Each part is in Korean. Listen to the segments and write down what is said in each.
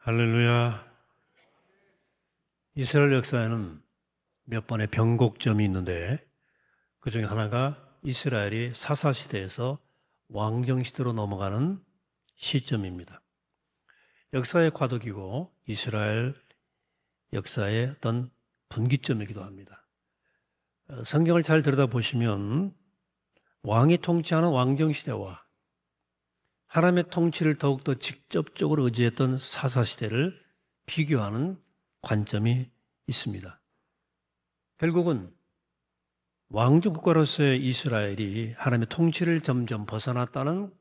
할렐루야. 이스라엘 역사에는 몇 번의 변곡점이 있는데 그 중에 하나가 이스라엘이 사사시대에서 왕정시대로 넘어가는 시점입니다. 역사의 과도기고 이스라엘 역사의 어떤 분기점이기도 합니다. 성경을 잘 들여다보시면 왕이 통치하는 왕정시대와 하나님의 통치를 더욱더 직접적으로 의지했던 사사시대를 비교하는 관점이 있습니다. 결국은 왕정국가로서의 이스라엘이 하나님의 통치를 점점 벗어났다는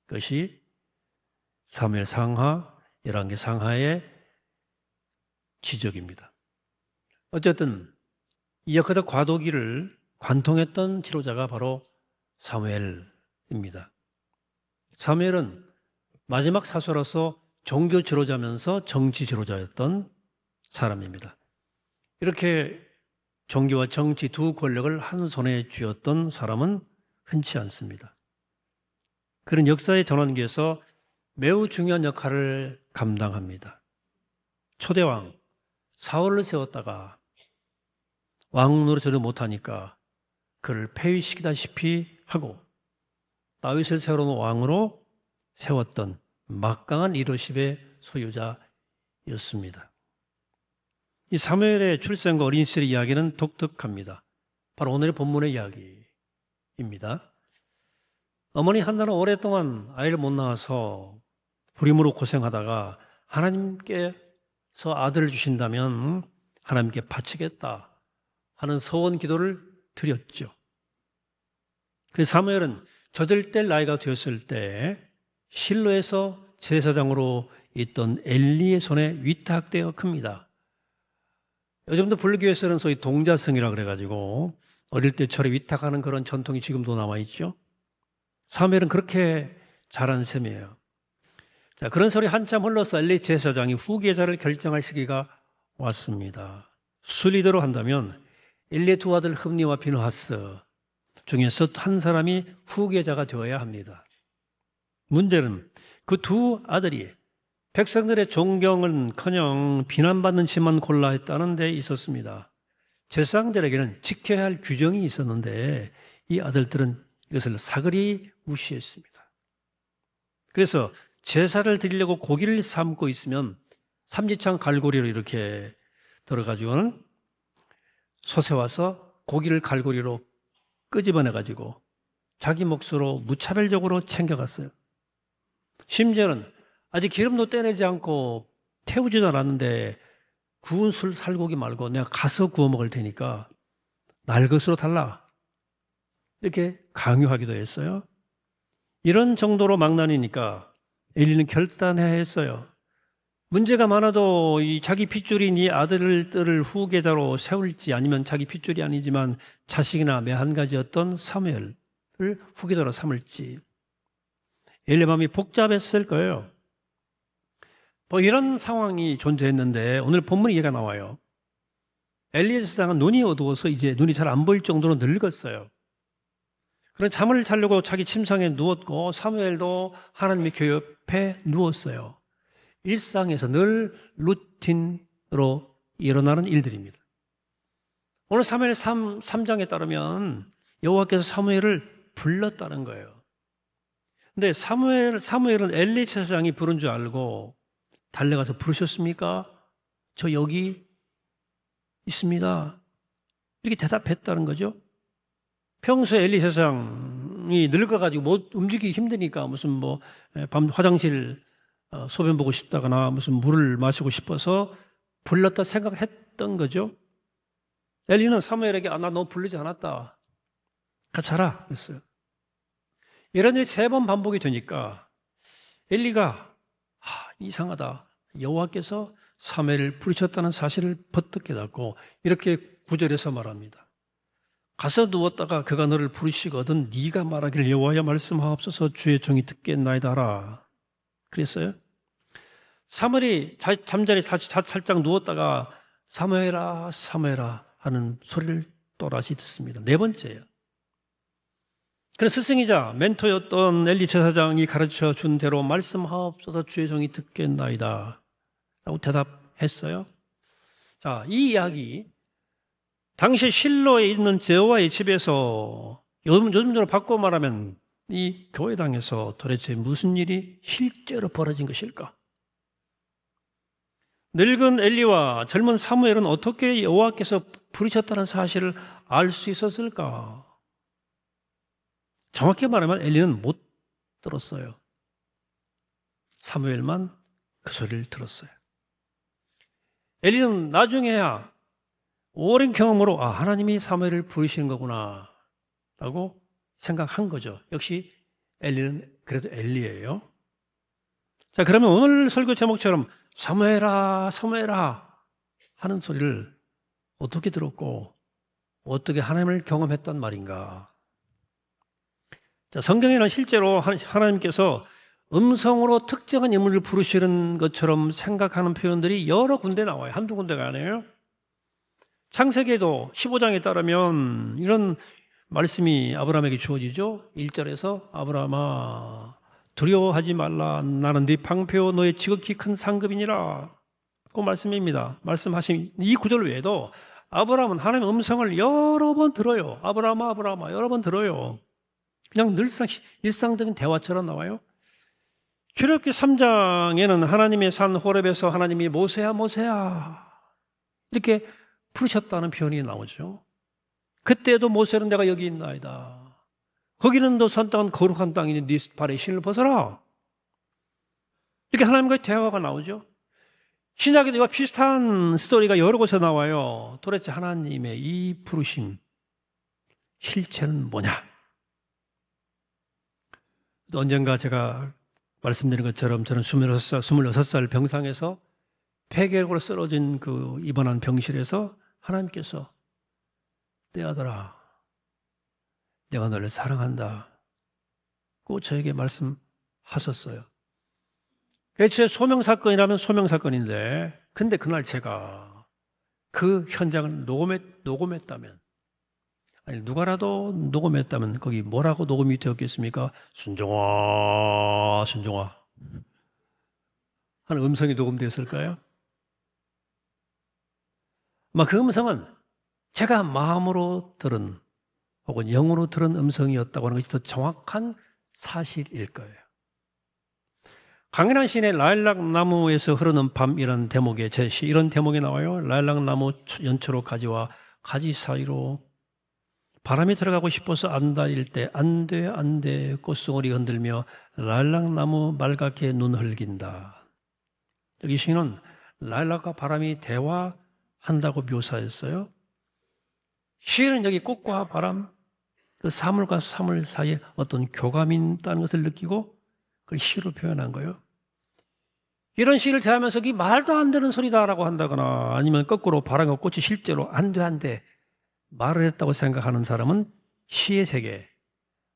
것이 사무엘 상하, 열왕기 상하의 지적입니다. 어쨌든 이 역사적 과도기를 관통했던 지도자가 바로 사무엘입니다. 사무엘은 마지막 사수로서 종교 지도자면서 정치 지도자였던 사람입니다. 이렇게 종교와 정치 두 권력을 한 손에 쥐었던 사람은 흔치 않습니다. 그런 역사의 전환기에서 매우 중요한 역할을 감당합니다. 초대왕 사울을 세웠다가 왕 노릇을 못하니까 그를 폐위시키다시피 하고 다윗을 세워놓은 왕으로 세웠던 막강한 리더십의 소유자였습니다. 이 사무엘의 출생과 어린 시절의 이야기는 독특합니다. 바로 오늘의 본문의 이야기입니다. 어머니 한나는 오랫동안 아이를 못 낳아서 불임으로 고생하다가 하나님께서 아들을 주신다면 하나님께 바치겠다 하는 서원 기도를 드렸죠. 그래서 사무엘은 젖을 뗄 나이가 되었을 때 실로에서 제사장으로 있던 엘리의 손에 위탁되어 큽니다. 요즘도 불교에서는 소위 동자승이라고 그래가지고 어릴 때 절에 위탁하는 그런 전통이 지금도 남아있죠. 사무엘은 그렇게 자란 셈이에요. 자, 그런 소리 한참 흘러서 엘리 제사장이 후계자를 결정할 시기가 왔습니다. 순리대로 한다면 엘리의 두 아들 흠니와 비느하스 중에서 한 사람이 후계자가 되어야 합니다. 문제는 그 두 아들이 백성들의 존경은커녕 비난받는 짓만 골라 했다는 데 있었습니다. 제사장들에게는 지켜야 할 규정이 있었는데 이 아들들은 이것을 사그리 무시했습니다. 그래서 제사를 드리려고 고기를 삶고 있으면 삼지창 갈고리로 이렇게 들어가지고는 솥에 와서 고기를 갈고리로 끄집어내가지고 자기 몫으로 무차별적으로 챙겨갔어요. 심지어는 아직 기름도 떼내지 않고 태우지도 않았는데 구운 술 살고기 말고 내가 가서 구워 먹을 테니까 날 것으로 달라. 이렇게 강요하기도 했어요. 이런 정도로 망나니니까 엘리는 결단해야 했어요. 문제가 많아도 이 자기 핏줄인 이 아들을 후계자로 세울지 아니면 자기 핏줄이 아니지만 자식이나 매한 가지였던 사무엘을 후계자로 삼을지 엘리 마음이 복잡했을 거예요. 뭐 이런 상황이 존재했는데 오늘 본문 이해가 나와요. 엘리의 세상은 눈이 어두워서 이제 눈이 잘 안 보일 정도로 늙었어요. 그런 잠을 자려고 자기 침상에 누웠고 사무엘도 하나님의 교옆에 누웠어요. 일상에서 늘 루틴으로 일어나는 일들입니다. 오늘 사무엘 3장에 따르면 여호와께서 사무엘을 불렀다는 거예요. 근데 사무엘은 엘리 제사장이 부른 줄 알고 달려가서 부르셨습니까? 저 여기 있습니다. 이렇게 대답했다는 거죠. 평소에 엘리 제사장이 늙어가지고 못 움직이기 힘드니까 무슨 밤 화장실 소변 보고 싶다거나 무슨 물을 마시고 싶어서 불렀다 생각했던 거죠. 엘리는 사무엘에게 나 너 부르지 않았다. 같이 하라 했어요. 이런 일이 3번 반복이 되니까 엘리가 이상하다. 여호와께서 사무엘을 부르셨다는 사실을 버뜩 깨닫고 이렇게 9절에서 말합니다. 가서 누웠다가 그가 너를 부르시거든 네가 말하기를 여호와여 말씀하옵소서 주의 종이 듣겠나이다 하라. 그랬어요. 사무엘이 잠자리 살짝 누웠다가 사무엘아 사무엘아 하는 소리를 또다시 듣습니다. 4번째예요. 그래서 스승이자 멘토였던 엘리 제사장이 가르쳐 준 대로 말씀하옵소서 주의 종이 듣겠나이다. 라고 대답했어요. 자, 이 이야기 당시 실로에 있는 제호와의 집에서 요즘으로 바꿔 말하면 이 교회당에서 도대체 무슨 일이 실제로 벌어진 것일까? 늙은 엘리와 젊은 사무엘은 어떻게 여호와께서 부르셨다는 사실을 알 수 있었을까? 정확히 말하면 엘리는 못 들었어요. 사무엘만 그 소리를 들었어요. 엘리는 나중에야 오랜 경험으로 하나님이 사무엘을 부르시는 거구나 라고 생각한 거죠. 역시 엘리는 그래도 엘리예요. 자, 그러면 오늘 설교 제목처럼 사무엘아 사무엘아 하는 소리를 어떻게 들었고 어떻게 하나님을 경험했단 말인가? 자, 성경에는 실제로 하나님께서 음성으로 특정한 인물을 부르시는 것처럼 생각하는 표현들이 여러 군데 나와요. 한두 군데가 아니에요. 창세기에도 15장에 따르면 이런 말씀이 아브라함에게 주어지죠. 1절에서 아브라함아 두려워하지 말라. 나는 네 방패요 너의 지극히 큰 상급이니라. 그 말씀입니다. 말씀하신 이 구절 외에도 아브라함은 하나님의 음성을 여러 번 들어요. 아브라함아 아브라함아 여러 번 들어요. 그냥 늘상 일상적인 대화처럼 나와요. 출애굽기 3장에는 하나님의 산 호렙에서 하나님이 모세야 모세야 이렇게 부르셨다는 표현이 나오죠. 그때도 모세는 내가 여기 있나이다. 거기는 너 산 땅은 거룩한 땅이니 네 발에 신을 벗어라. 이렇게 하나님과의 대화가 나오죠. 신약에도 이와 비슷한 스토리가 여러 곳에 나와요. 도대체 하나님의 이 부르심 실체는 뭐냐? 언젠가 제가 말씀드린 것처럼 저는 26살 병상에서 폐결핵으로 쓰러진 그 입원한 병실에서 하나님께서 내 아들아 내가 너를 사랑한다 꼭 저에게 말씀하셨어요. 제 소명사건이라면 소명사건인데 근데 그날 제가 그 현장을 녹음했다면 아니 누가라도 녹음했다면 거기 뭐라고 녹음이 되었겠습니까? 순종아 순종아 하는 음성이 녹음되었을까요? 아마 그 음성은 제가 마음으로 들은 혹은 영으로 들은 음성이었다고 하는 것이 더 정확한 사실일 거예요. 강인한 시인의 라일락나무에서 흐르는 밤이라는 대목의 제시 이런 대목이 나와요. 라일락나무 연초로 가지와 가지 사이로 바람이 들어가고 싶어서 안달일 때 안돼 안돼 꽃송이리 흔들며 라일락나무 말갛게 눈 흘긴다. 여기 시인은 라일락과 바람이 대화한다고 묘사했어요. 시인은 여기 꽃과 바람, 그 사물과 사물 사이에 어떤 교감이 있다는 것을 느끼고 그걸 시로 표현한 거예요. 이런 시를 제하면서 이 말도 안 되는 소리다라고 한다거나 아니면 거꾸로 바람과 꽃이 실제로 안 돼 말을 했다고 생각하는 사람은 시의 세계,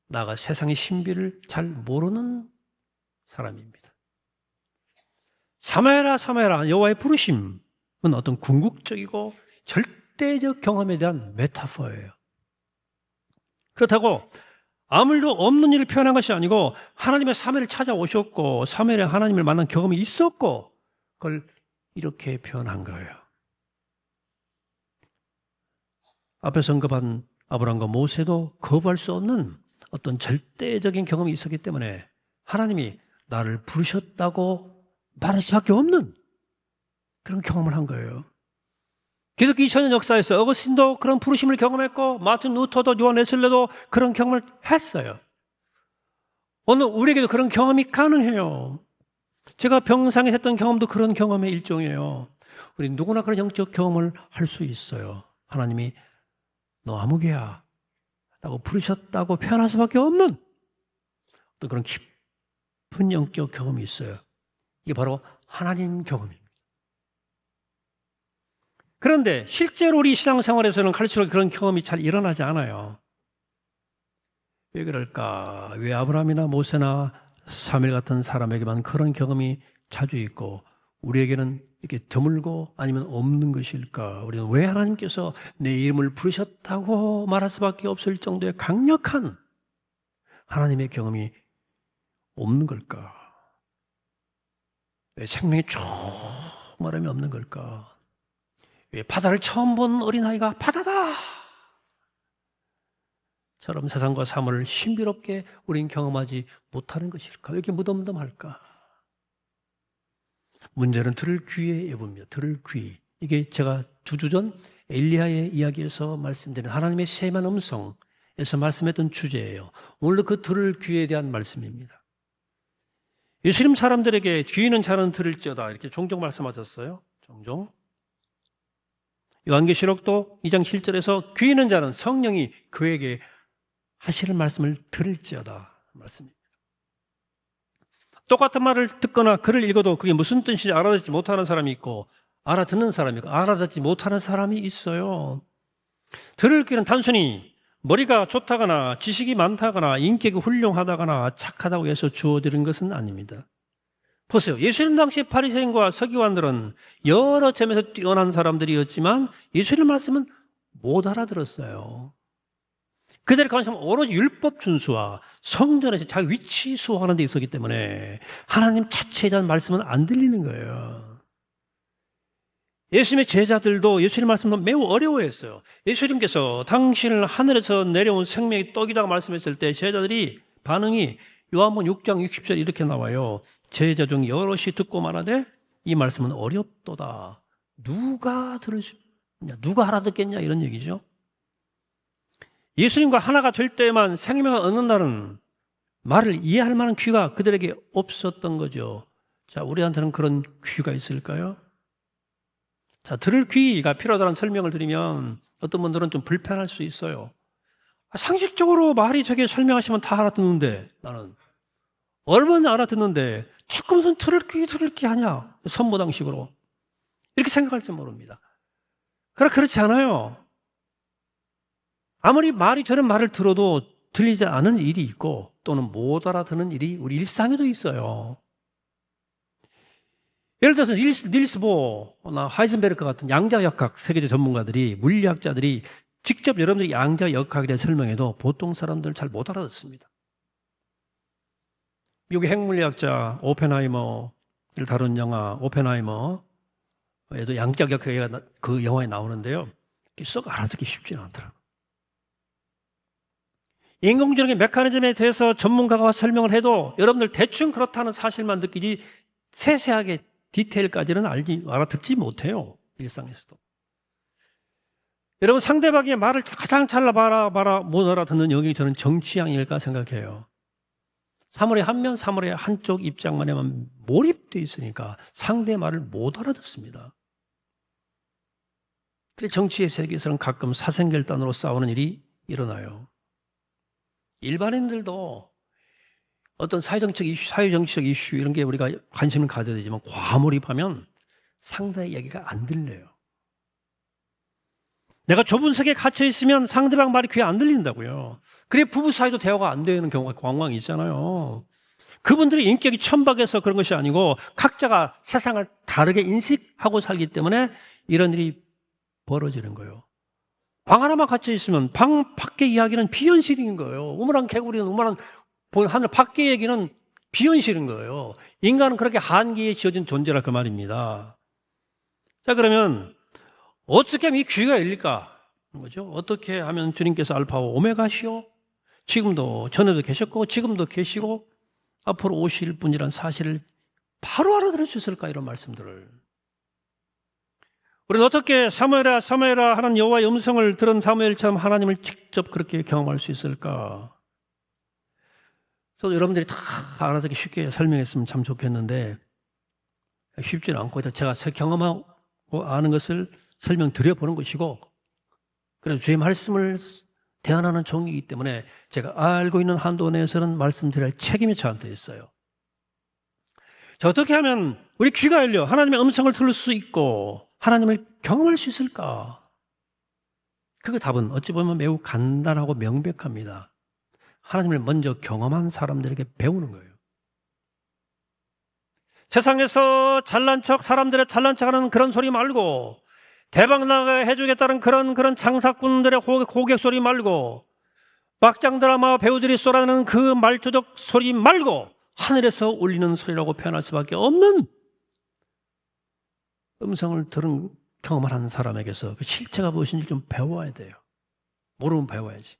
나아가 세상의 신비를 잘 모르는 사람입니다. 사무엘아 사무엘아 여호와의 부르심은 어떤 궁극적이고 절대적 경험에 대한 메타포예요. 그렇다고 아무 일도 없는 일을 표현한 것이 아니고 하나님의 사무엘을 찾아오셨고 사무엘에 하나님을 만난 경험이 있었고 그걸 이렇게 표현한 거예요. 앞에서 언급한 아브라함과 모세도 거부할 수 없는 어떤 절대적인 경험이 있었기 때문에 하나님이 나를 부르셨다고 말할 수밖에 없는 그런 경험을 한 거예요. 기독교 2000년 역사에서 어거스틴도 그런 부르심을 경험했고 마틴 루터도 요한 웨슬레도 그런 경험을 했어요. 오늘 우리에게도 그런 경험이 가능해요. 제가 병상에 했던 경험도 그런 경험의 일종이에요. 우리 누구나 그런 영적 경험을 할 수 있어요. 하나님이 너 아무개야 라고 부르셨다고 표현할 수밖에 없는 또 그런 깊은 영적 경험이 있어요. 이게 바로 하나님 경험입니다. 그런데 실제로 우리 신앙생활에서는 갈수록 그런 경험이 잘 일어나지 않아요. 왜 그럴까? 왜 아브라함이나 모세나 사무엘 같은 사람에게만 그런 경험이 자주 있고 우리에게는 이렇게 드물고 아니면 없는 것일까? 우리는 왜 하나님께서 내 이름을 부르셨다고 말할 수밖에 없을 정도의 강력한 하나님의 경험이 없는 걸까? 왜 생명이 쭉 말함이 없는 걸까? 왜 바다를 처음 본 어린아이가 바다다! 처럼 세상과 삶을 신비롭게 우린 경험하지 못하는 것일까? 왜 이렇게 무덤덤할까? 문제는 들을 귀의 여부입니다. 들을 귀. 이게 제가 두 주 전 엘리야의 이야기에서 말씀드린 하나님의 세밀한 음성에서 말씀했던 주제예요. 오늘도 그 들을 귀에 대한 말씀입니다. 예수님 사람들에게 귀 있는 자는 들을지어다 이렇게 종종 말씀하셨어요. 종종. 요한계시록도 2장 7절에서 귀 있는 자는 성령이 그에게 하시는 말씀을 들을지어다 말씀입니다. 똑같은 말을 듣거나 글을 읽어도 그게 무슨 뜻인지 알아듣지 못하는 사람이 있고 알아듣는 사람이 있고 알아듣지 못하는 사람이 있어요. 들을 귀는 단순히 머리가 좋다거나 지식이 많다거나 인격이 훌륭하다거나 착하다고 해서 주어드린 것은 아닙니다. 보세요. 예수님 당시 바리새인과 서기관들은 여러 점에서 뛰어난 사람들이었지만 예수님 말씀은 못 알아들었어요. 그들의 관심은 오로지 율법 준수와 성전에서 자기 위치 수호하는 데 있었기 때문에 하나님 자체에 대한 말씀은 안 들리는 거예요. 예수님의 제자들도 예수님 말씀을 매우 어려워했어요. 예수님께서 당신을 하늘에서 내려온 생명의 떡이라고 말씀했을 때 제자들이 반응이 요한복음 6장 60절 이렇게 나와요. 제자 중 여럿이 듣고 말하되 이 말씀은 어렵도다. 누가 들으시냐? 누가 알아듣겠냐? 이런 얘기죠. 예수님과 하나가 될 때만 생명을 얻는다는 말을 이해할 만한 귀가 그들에게 없었던 거죠. 자, 우리한테는 그런 귀가 있을까요? 자, 들을 귀가 필요하다는 설명을 드리면 어떤 분들은 좀 불편할 수 있어요. 상식적으로 말이 저게 설명하시면 다 알아듣는데 나는 얼마나 알아듣는데 자꾸 무슨 들을 귀 하냐? 선무당식으로 이렇게 생각할지 모릅니다. 그러나 그렇지 않아요. 아무리 말이 저런 말을 들어도 들리지 않은 일이 있고 또는 못 알아듣는 일이 우리 일상에도 있어요. 예를 들어서 닐스 보어나 하이젠베르크 같은 양자역학 세계적 전문가들이 물리학자들이 직접 여러분들이 양자역학에 대해 설명해도 보통 사람들은 잘 못 알아듣습니다. 미국의 핵물리학자 오펜하이머를 다룬 영화 오펜하이머에도 양자역학 그 영화에 나오는데요. 썩 알아듣기 쉽지는 않더라고요. 인공지능의 메커니즘에 대해서 전문가가 설명을 해도 여러분들 대충 그렇다는 사실만 느끼지 세세하게 디테일까지는 알아듣지 못해요. 일상에서도. 여러분 상대방의 말을 가장 잘 못 알아듣는 영역이 저는 정치양일까 생각해요. 사물의 한 면, 사물의 한쪽 입장만에만 몰입되어 있으니까 상대 말을 못 알아듣습니다. 그래서 정치의 세계에서는 가끔 사생결단으로 싸우는 일이 일어나요. 일반인들도 어떤 사회정치적 이슈 이런 게 우리가 관심을 가져야 되지만 과몰입하면 상대의 얘기가 안 들려요. 내가 좁은 세계에 갇혀 있으면 상대방 말이 귀에 안 들린다고요. 그래 부부 사이도 대화가 안 되는 경우가 관광이 있잖아요. 그분들의 인격이 천박해서 그런 것이 아니고 각자가 세상을 다르게 인식하고 살기 때문에 이런 일이 벌어지는 거예요. 방 하나만 갇혀 있으면 방 밖의 이야기는 비현실인 거예요. 우물안 개구리는 우물안 하늘 밖의 얘기는 비현실인 거예요. 인간은 그렇게 한계에 지어진 존재라 그 말입니다. 자, 그러면 어떻게 하면 이 귀가 열릴까? 뭐죠? 어떻게 하면 주님께서 알파와 오메가시오? 지금도 전에도 계셨고 지금도 계시고 앞으로 오실 분이란 사실을 바로 알아들을 수 있을까? 이런 말씀들을. 우리는 어떻게 사무엘아 하는 여호와의 음성을 들은 사무엘처럼 하나님을 직접 그렇게 경험할 수 있을까? 저도 여러분들이 다 알아듣기 쉽게 설명했으면 참 좋겠는데 쉽지는 않고 제가 경험하고 아는 것을 설명드려보는 것이고 그래서 주의 말씀을 대안하는 종이기 때문에 제가 알고 있는 한도 내에서는 말씀드릴 책임이 저한테 있어요. 자, 어떻게 하면 우리 귀가 열려 하나님의 음성을 들을 수 있고 하나님을 경험할 수 있을까? 그 답은 어찌 보면 매우 간단하고 명백합니다. 하나님을 먼저 경험한 사람들에게 배우는 거예요. 세상에서 잘난 척, 사람들의 잘난 척하는 그런 소리 말고 대박 나게 해주겠다는 그런 장사꾼들의 고객 소리 말고 막장 드라마 배우들이 쏘라는 그 말투적 소리 말고 하늘에서 울리는 소리라고 표현할 수밖에 없는 음성을 들은 경험을 한 사람에게서 그 실체가 무엇인지 좀 배워야 돼요. 모르면 배워야지.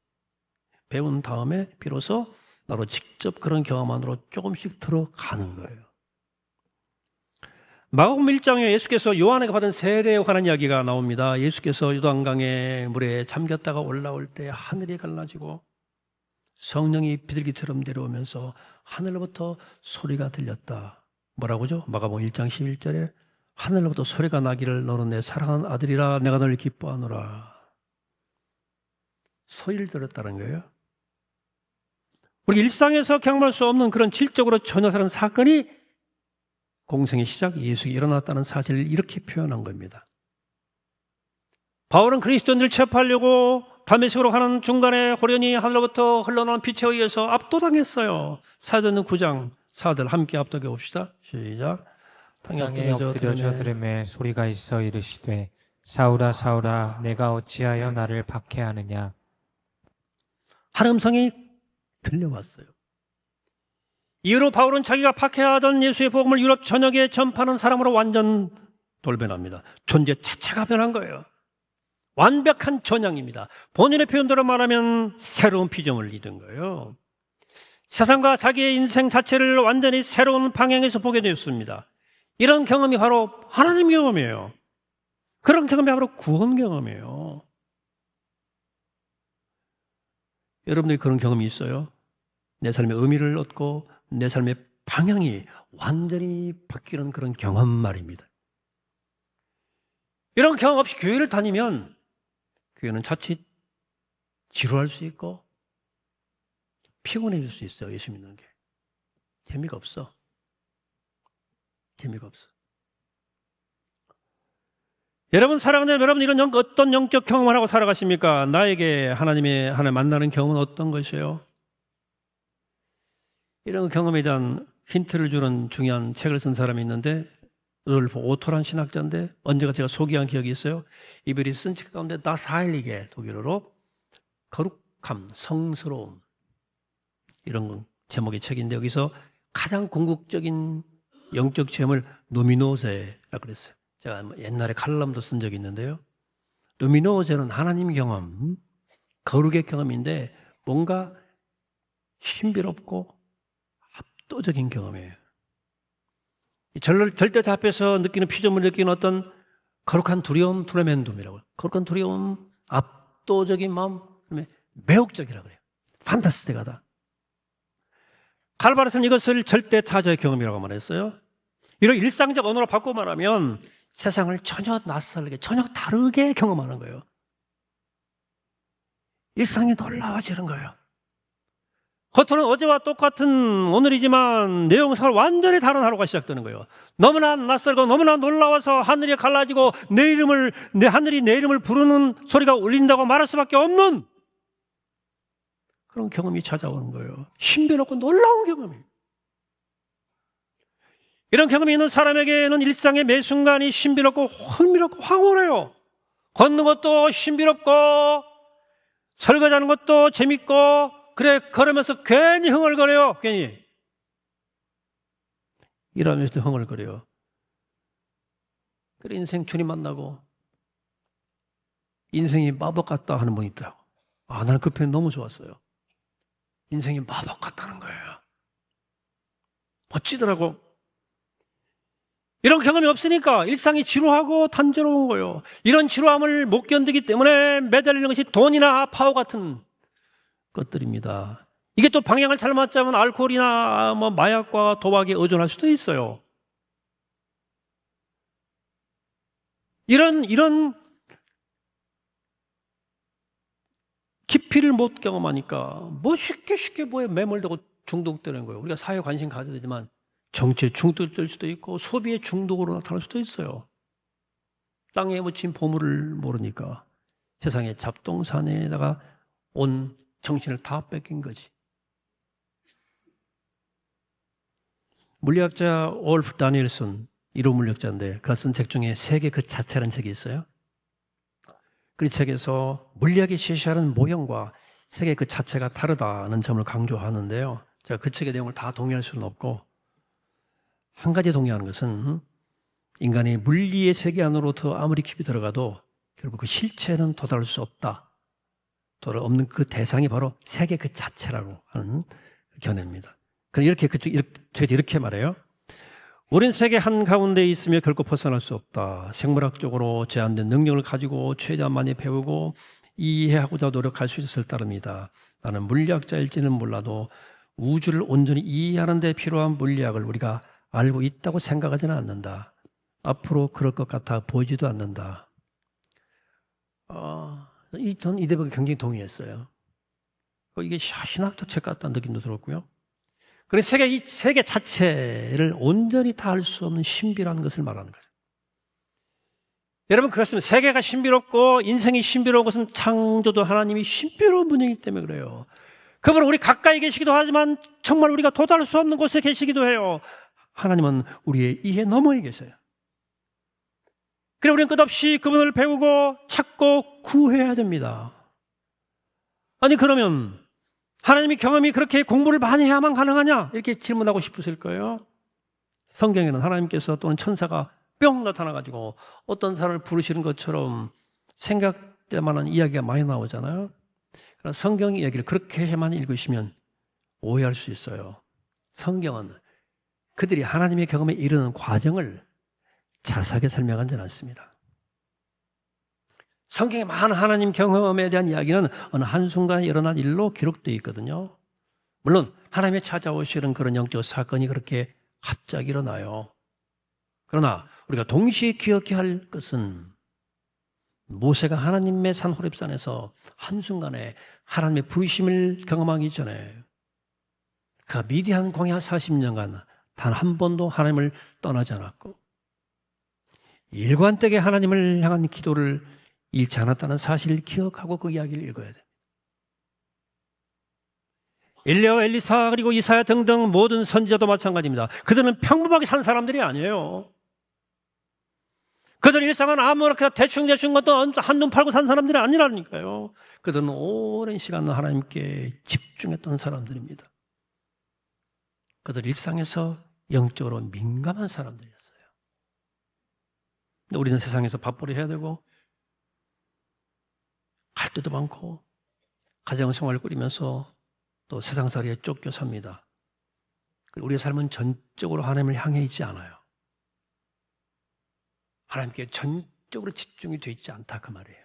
배운 다음에 비로소 나로 직접 그런 경험 안으로 조금씩 들어가는 거예요. 마가복음 1장에 예수께서 요한에게 받은 세례에 관한 이야기가 나옵니다. 예수께서 요단강의 물에 잠겼다가 올라올 때 하늘이 갈라지고 성령이 비둘기처럼 내려오면서 하늘로부터 소리가 들렸다. 뭐라고죠? 마가복음 1장 11절에 하늘로부터 소리가 나기를 너는 내 사랑하는 아들이라 내가 너를 기뻐하노라. 소리를 들었다는 거예요. 우리 일상에서 경험할 수 없는 그런 질적으로 전혀 다른 사건이 공생의 시작 예수가 일어났다는 사실을 이렇게 표현한 겁니다. 바울은 그리스도인들을 체포하려고 다메섹으로 가는 중간에 호련히 하늘로부터 흘러나온 빛에 의해서 압도당했어요. 사도행전 9장 사들 함께 압도해 봅시다. 시작. 땅에 엎드려져 들음에 소리가 있어 이르시되 사울아 사울아 내가 어찌하여 나를 박해하느냐. 한 음성이 들려왔어요. 이후로 바울은 자기가 박해하던 예수의 복음을 유럽 전역에 전파하는 사람으로 완전 돌변합니다. 존재 자체가 변한 거예요. 완벽한 전향입니다. 본인의 표현대로 말하면 새로운 피조물을 이룬 거예요. 세상과 자기의 인생 자체를 완전히 새로운 방향에서 보게 되었습니다. 이런 경험이 바로 하나님 경험이에요. 그런 경험이 바로 구원 경험이에요. 여러분들이 그런 경험이 있어요? 내 삶의 의미를 얻고 내 삶의 방향이 완전히 바뀌는 그런 경험 말입니다. 이런 경험 없이 교회를 다니면 교회는 자칫 지루할 수 있고 피곤해질 수 있어요. 예수 믿는 게. 재미가 없어. 재미가 없어. 여러분 사랑하는 여러분, 이런 어떤 영적 경험을 하고 살아가십니까? 나에게 하나님 만나는 경험은 어떤 것이에요? 이런 경험에 대한 힌트를 주는 중요한 책을 쓴 사람이 있는데 루돌프 오토란 신학자인데 언제가 제가 소개한 기억이 있어요. 이분이 쓴 책 가운데 Das Heilige, 독일어로 거룩함, 성스러움, 이런 제목의 책인데 여기서 가장 궁극적인 영적 체험을 루미노제라고 그랬어요. 제가 옛날에 칼럼도 쓴 적이 있는데요. 루미노제는 하나님 경험, 거룩의 경험인데 뭔가 신비롭고 압도적인 경험이에요. 절대 앞에서 느끼는 피조물을 느끼는 어떤 거룩한 두려움, 트레멘둠이라고요. 거룩한 두려움, 압도적인 마음, 매혹적이라고 그래요. 판타스틱하다. 칼바르스는 이것을 절대 타자의 경험이라고 말했어요. 이런 일상적 언어로 바꿔 말하면 세상을 전혀 낯설게, 전혀 다르게 경험하는 거예요. 일상이 놀라워지는 거예요. 겉으로는 어제와 똑같은 오늘이지만 내용상을 완전히 다른 하루가 시작되는 거예요. 너무나 낯설고 너무나 놀라워서 하늘이 갈라지고 하늘이 내 이름을 부르는 소리가 울린다고 말할 수밖에 없는 그런 경험이 찾아오는 거예요. 신비롭고 놀라운 경험이에요. 이런 경험이 있는 사람에게는 일상의 매 순간이 신비롭고 흥미롭고 황홀해요. 걷는 것도 신비롭고 설거지하는 것도 재밌고 그래 걸으면서 괜히 흥얼거려요. 괜히 일하면서도 흥얼거려요. 그래 인생 주님 만나고 인생이 마법 같다 하는 분이 있더라고. 나는 그 표현 너무 좋았어요. 인생이 마법 같다는 거예요. 멋지더라고. 이런 경험이 없으니까 일상이 지루하고 단조로운 거예요. 이런 지루함을 못 견디기 때문에 매달리는 것이 돈이나 파워 같은 것들입니다. 이게 또 방향을 잘못 잡으면 알코올이나 마약과 도박에 의존할 수도 있어요. 이런 깊이를 못 경험하니까 쉽게 뭐에 매몰되고 중독되는 거예요. 우리가 사회 관심 가져야 되지만 정치에 중독될 수도 있고 소비의 중독으로 나타날 수도 있어요. 땅에 묻힌 보물을 모르니까 세상의 잡동사니에다가 온 정신을 다 뺏긴 거지. 물리학자 올프 다니엘슨 1호 물리학자인데 그가 쓴 책 중에 세계 그 자체라는 책이 있어요. 그 책에서 물리학이 제시하는 모형과 세계 그 자체가 다르다는 점을 강조하는데요. 제가 그 책의 내용을 다 동의할 수는 없고 한 가지 동의하는 것은 인간이 물리의 세계 안으로 더 아무리 깊이 들어가도 결국 그 실체는 도달할 수 없다. 도달 없는 그 대상이 바로 세계 그 자체라고 하는 견해입니다. 그럼 저희도 이렇게 말해요. 우린 세계 한가운데에 있으며 결코 벗어날 수 없다. 생물학적으로 제한된 능력을 가지고 최대한 많이 배우고 이해하고자 노력할 수 있을 따름이다. 나는 물리학자일지는 몰라도 우주를 온전히 이해하는 데 필요한 물리학을 우리가 알고 있다고 생각하지는 않는다. 앞으로 그럴 것 같아 보이지도 않는다. 전 이 대목에 굉장히 동의했어요. 이게 신학적 책 같다는 느낌도 들었고요. 그래서 이 세계 자체를 온전히 다 알 수 없는 신비라는 것을 말하는 거죠. 여러분, 그렇습니다. 세계가 신비롭고 인생이 신비로운 것은 창조도 하나님이 신비로운 분이기 때문에 그래요. 그분은 우리 가까이 계시기도 하지만 정말 우리가 도달할 수 없는 곳에 계시기도 해요. 하나님은 우리의 이해 너머에 계세요. 그래 우리는 끝없이 그분을 배우고 찾고 구해야 됩니다. 아니 그러면 하나님의 경험이 그렇게 공부를 많이 해야만 가능하냐? 이렇게 질문하고 싶으실 거예요. 성경에는 하나님께서 또는 천사가 뿅 나타나가지고 어떤 사람을 부르시는 것처럼 생각될 만한 이야기가 많이 나오잖아요. 그러나 성경 이야기를 그렇게만 읽으시면 오해할 수 있어요. 성경은 그들이 하나님의 경험에 이르는 과정을 자세하게 설명하지는 않습니다. 성경에 많은 하나님 경험에 대한 이야기는 어느 한순간에 일어난 일로 기록되어 있거든요. 물론 하나님의 찾아오시는 그런 영적 사건이 그렇게 갑자기 일어나요. 그러나 우리가 동시에 기억해야 할 것은 모세가 하나님의 산 호렙산에서 한순간에 하나님의 부르심을 경험하기 전에 그가 미디안 광야 40년간 단 한 번도 하나님을 떠나지 않았고 일관되게 하나님을 향한 기도를 잃지 않았다는 사실을 기억하고 그 이야기를 읽어야 됩니다. 엘리야와 엘리사 그리고 이사야 등등 모든 선지자도 마찬가지입니다. 그들은 평범하게 산 사람들이 아니에요. 그들 일상은 아무렇게나 대충 것도 한눈 팔고 산 사람들이 아니라니까요. 그들은 오랜 시간 하나님께 집중했던 사람들입니다. 그들 일상에서 영적으로 민감한 사람들이었어요. 근데 우리는 세상에서 밥벌이 해야 되고 갈 데도 많고 가정생활을 꾸리면서 또 세상살이에 쫓겨 삽니다. 우리의 삶은 전적으로 하나님을 향해 있지 않아요. 하나님께 전적으로 집중이 되어 있지 않다 그 말이에요.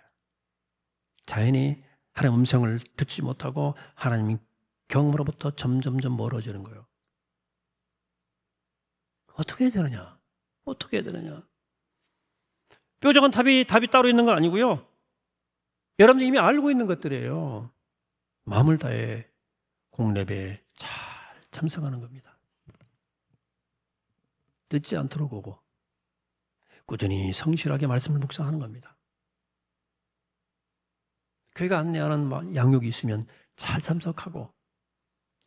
자연히 하나님의 음성을 듣지 못하고 하나님 경험으로부터 점점점 멀어지는 거예요. 어떻게 해야 되느냐? 어떻게 해야 되느냐? 뾰족한 답이 따로 있는 건 아니고요. 여러분들이 이미 알고 있는 것들이에요. 마음을 다해 공랩에 잘 참석하는 겁니다. 늦지 않도록 오고 꾸준히 성실하게 말씀을 묵상하는 겁니다. 교회가 안내하는 양육이 있으면 잘 참석하고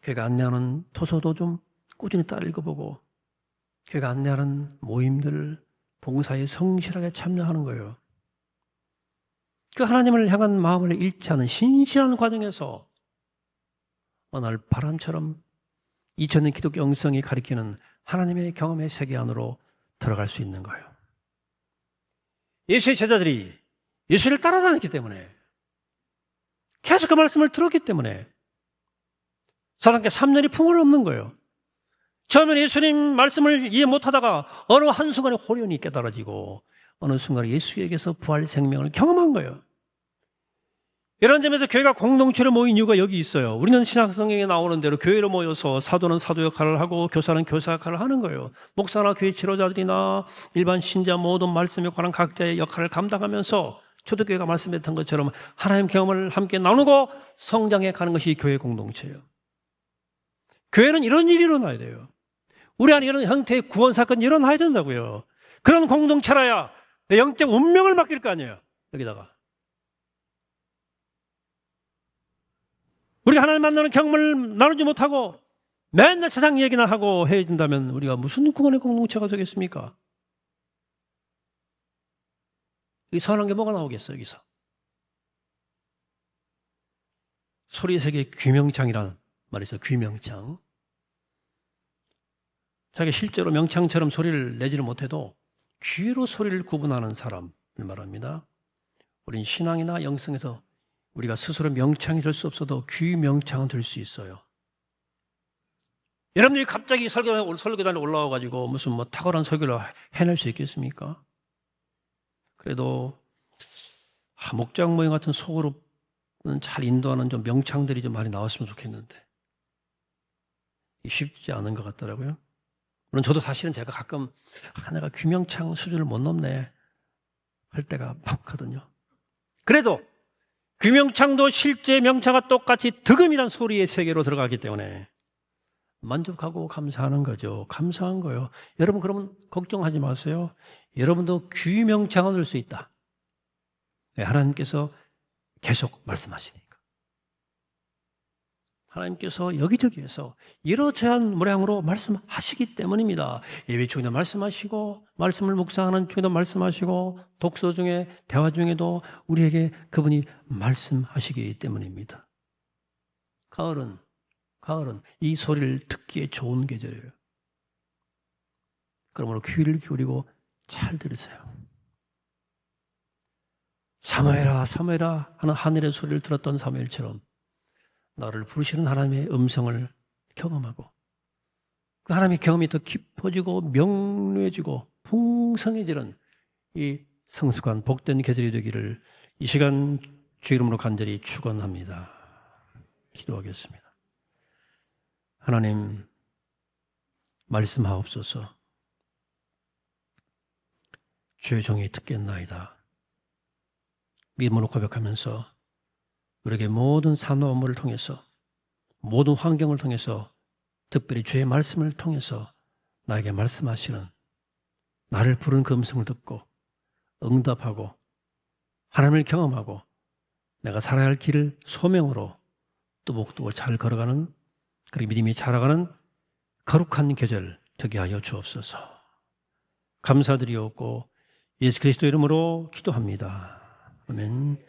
교회가 안내하는 도서도 좀 꾸준히 따라 읽어보고 교회가 안내하는 모임들 봉사에 성실하게 참여하는 거예요. 그 하나님을 향한 마음을 잃지 않은 신실한 과정에서 어느 날 바람처럼 2000년 기독교 영성이 가리키는 하나님의 경험의 세계 안으로 들어갈 수 있는 거예요. 예수의 제자들이 예수를 따라다녔기 때문에 계속 그 말씀을 들었기 때문에 사람께 3년이 풍을 없는 거예요. 처음에는 예수님 말씀을 이해 못하다가 어느 한순간에 호련히 깨달아지고 어느 순간에 예수에게서 부활 생명을 경험한 거예요. 이런 점에서 교회가 공동체로 모인 이유가 여기 있어요. 우리는 신약 성경에 나오는 대로 교회로 모여서 사도는 사도 역할을 하고 교사는 교사 역할을 하는 거예요. 목사나 교회 지도자들이나 일반 신자 모든 말씀에 관한 각자의 역할을 감당하면서 초대교회가 말씀했던 것처럼 하나님 경험을 함께 나누고 성장해 가는 것이 교회 공동체예요. 교회는 이런 일이 일어나야 돼요. 우리 안에 이런 형태의 구원 사건이 일어나야 된다고요. 그런 공동체라야 내 영적 운명을 맡길 거 아니에요. 여기다가. 우리가 하나님 만나는 경험을 나누지 못하고 맨날 세상 얘기나 하고 헤어진다면 우리가 무슨 구원의 공동체가 되겠습니까? 이 선한 게 뭐가 나오겠어요, 여기서? 소리의 세계 귀명창이라는 말이 있어요, 귀명창. 자기 실제로 명창처럼 소리를 내지를 못해도 귀로 소리를 구분하는 사람을 말합니다. 우린 신앙이나 영성에서 우리가 스스로 명창이 될 수 없어도 귀 명창은 될 수 있어요. 여러분들이 갑자기 설교단에 올라와가지고 무슨 뭐 탁월한 설교를 해낼 수 있겠습니까? 그래도 목장 모임 같은 소그룹은 잘 인도하는 좀 명창들이 좀 많이 나왔으면 좋겠는데 쉽지 않은 것 같더라고요. 물론 저도 사실은 제가 가끔 내가 귀명창 수준을 못 넘네 할 때가 많거든요. 그래도 귀명창도 실제 명창과 똑같이 득음이란 소리의 세계로 들어가기 때문에 만족하고 감사하는 거죠. 감사한 거예요. 여러분 그러면 걱정하지 마세요. 여러분도 귀명창을 들 수 있다. 네, 하나님께서 계속 말씀하시니까. 하나님께서 여기저기에서 이러저러한 모양으로 말씀하시기 때문입니다. 예배 중에도 말씀하시고 말씀을 묵상하는 중에도 말씀하시고 독서 중에 대화 중에도 우리에게 그분이 말씀하시기 때문입니다. 가을은 이 소리를 듣기에 좋은 계절이에요. 그러므로 귀를 기울이고 잘 들으세요. 사무엘아 사무엘아 하는 하늘의 소리를 들었던 사무엘처럼 나를 부르시는 하나님의 음성을 경험하고 그 하나님의 경험이 더 깊어지고 명료해지고 풍성해지는 이 성숙한 복된 계절이 되기를 이 시간 주 이름으로 간절히 축원합니다. 기도하겠습니다. 하나님 말씀하옵소서. 주의 종이 듣겠나이다. 믿음으로 고백하면서 우리에게 모든 삶과 업무를 통해서 모든 환경을 통해서 특별히 주의 말씀을 통해서 나에게 말씀하시는 나를 부르는 그 음성을 듣고 응답하고 하나님을 경험하고 내가 살아야 할 길을 소명으로 뚜벅뚜벅 잘 걸어가는 그리고 믿음이 자라가는 거룩한 계절 되게 하여 주옵소서. 감사드리옵고 예수 그리스도 이름으로 기도합니다. 아멘.